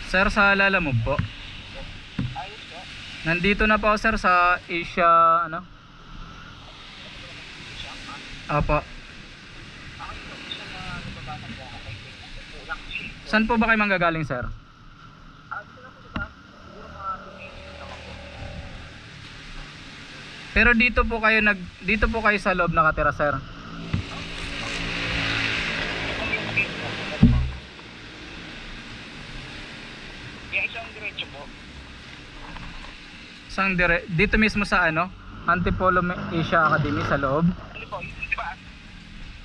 Sir, sa Lalamove po. Ayos po. Nandito na po sir sa Asia, ano? Opo. Saan po ba kayo manggagaling sir? Pero dito po kayo sa loob nakatira sir. Dito mismo sa ano? Antipolo Asia Academy sa loob. Ano po, di ba?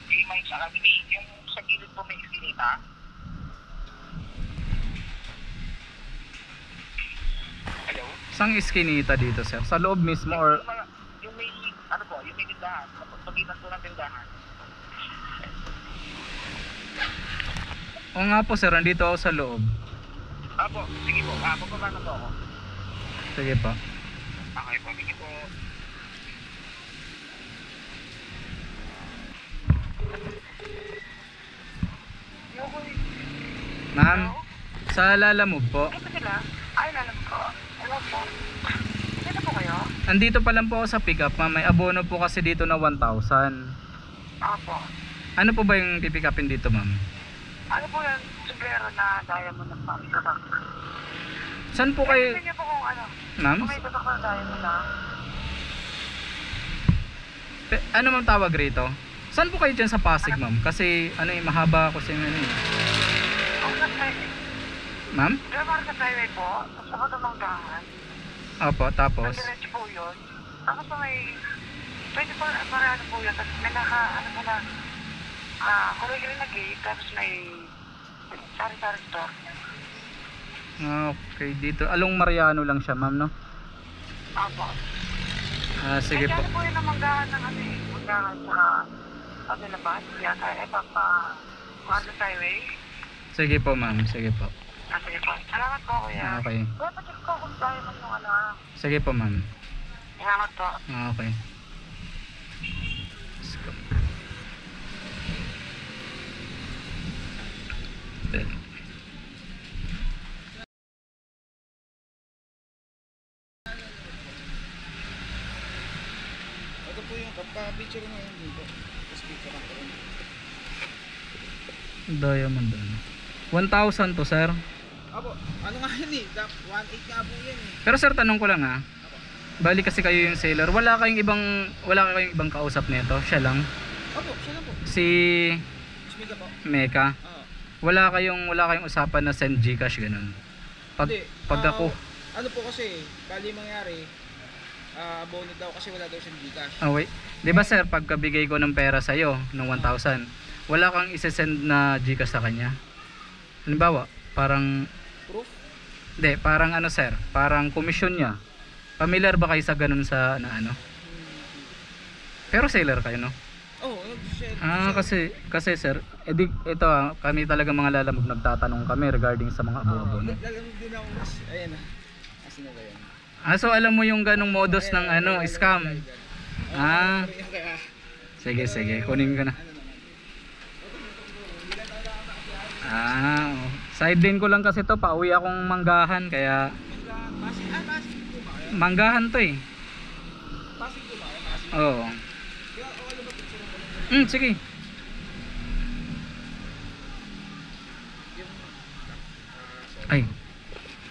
K-Mines Academy, yung sa gilid po may iskinita. Hello? Saan iskinita dito sir? Sa loob mismo or? Yung may, ano po, yung may tindahan. Pagitan po ng tindahan. O nga po sir, nandito ako sa loob. Apo, sige po. Pababa na po ako. Sige pa. Okay po, sige po. Ma'am, sa Lalamove po. Ito sila? Ay, lalam ko. Hello po. Dito po kayo? Andito pa lang po ako sa pick up ma'am. May abono po kasi dito na 1,000. Apo. Ano po ba yung pipick upin dito ma'am? Ano po yan? Sombrero na diamond ng pang-tatak. Saan po kayo? Tingnan niyo po kung ano. Ma'am? Kung may tatak na diamond na. Ano ma'am tawag rito? Saan po kayo dyan sa Pasig ma'am? Kasi ano yung mahaba ako sa ano eh. Ako sa highway. Ma'am? Diba para sa highway po? Tapos ako tumanggahan. Opo, tapos? Diretso po yun. Tapos may 24 para ano po yun. Tapos may naka ano po na kuloy na gate. Tapos may sari-sari store. Okay, dito. Along Mariano lang siya ma'am no? Apo. Sige po. Ay, po yun ang manggahan ng ano eh. Manggahan sa paglalabas. Yata eh, pagpa highway. Sige po ma'am, sige po. Sige po. Salamat po kuya. Okay. Kuya, pa-check ko kung tayo man yung ano. Sige po ma'am. Salamat po. Okay. Let's go. Ito po yung kapka-picture mo yun dito. Tapos picture ako rin. Diamond ano. 1,000 to sir. Apo, ano nga yun eh? 1.8 nga po yan eh. Pero sir tanong ko lang ha. Bali kasi kayo yung seller. Wala kayong ibang kausap nito. Siya lang. Apo, siya lang po. Si Smida po. Meka. Oo. Wala kayong usapan na send Gcash ganun. Hindi, Pag ako. ano po kasi, bali mangyari, abono daw kasi wala daw siyang Gcash. Oh wait. 'Di ba sir, pagkabigay ko ng pera sa iyo ng 1,000, wala kang i-send na Gcash sa kanya. Halimbawa, parang Proof? hindi, parang ano sir, parang commission niya. Familiar ba kayo sa ganun sa na ano? Pero seller kayo no? Oo, share. Kasi sir, ito kami talaga mga Lalamove nagtatanong kami regarding sa mga abono. Lalamog din ako mas, ayan na. Kasi na ba yan? So alam mo yung ganung modus ng ano, scam. Sige, kunin ko na. Sideline ko lang kasi to, pauwi akong manggahan kaya Pasig po ba kayo? manggahan to eh. Pasig po ba kayo? Pasig. Oo. Kaya okay lang ba picture ko? Sige. Ay,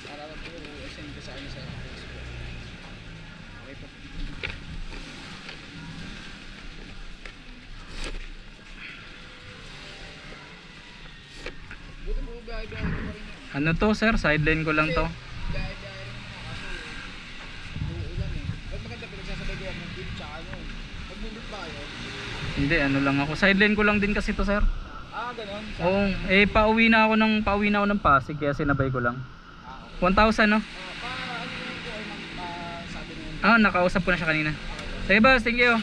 Para lang po send ko sa akin sa Facebook. Okay po. Buti po gahe-gahe ko pa rin yun. ano to sir, sideline ko lang to. Gahe-gahe rin naman kaso uulan eh. Ba't maganda pinagsasabay ko ang beat tsaka ano? Mag-move ba kayo? Hindi, ano lang ako. Sideline ko lang din kasi to sir. Ganon. Oo, pauwi na ako ng Pasig kaya sinabay ko lang. 1,000 no? Para ano naman po ay sabi naman. Nakausap ko na siya kanina. Sige boss, thank you.